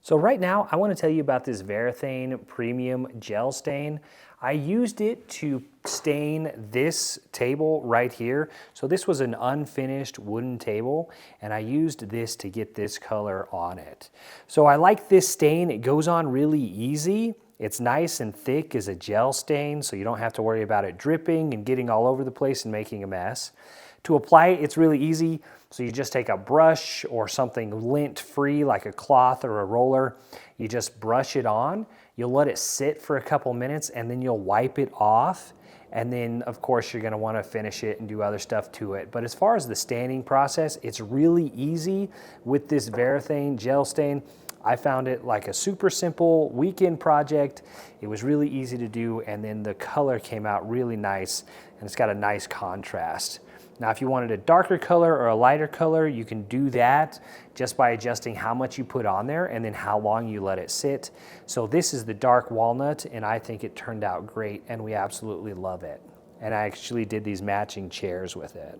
So right now I want to tell you about this Varathane Premium Gel Stain. I used it to stain this table right here. So this was an unfinished wooden table and I used this to get this color on it. So I like this stain. It goes on really easy. It's nice and thick as a gel stain, so you don't have to worry about it dripping and getting all over the place and making a mess. To apply it, it's really easy. So you just take a brush or something lint-free like a cloth or a roller. You just brush it on. You'll let it sit for a couple minutes and then you'll wipe it off. And then of course you're gonna wanna finish it and do other stuff to it. But as far as the staining process, it's really easy with this Varathane gel stain. I found it like a super simple weekend project. It was really easy to do, and then the color came out really nice, and it's got a nice contrast. Now, if you wanted a darker color or a lighter color, you can do that just by adjusting how much you put on there and then how long you let it sit. So this is the dark walnut, and I think it turned out great, and we absolutely love it. And I actually did these matching chairs with it.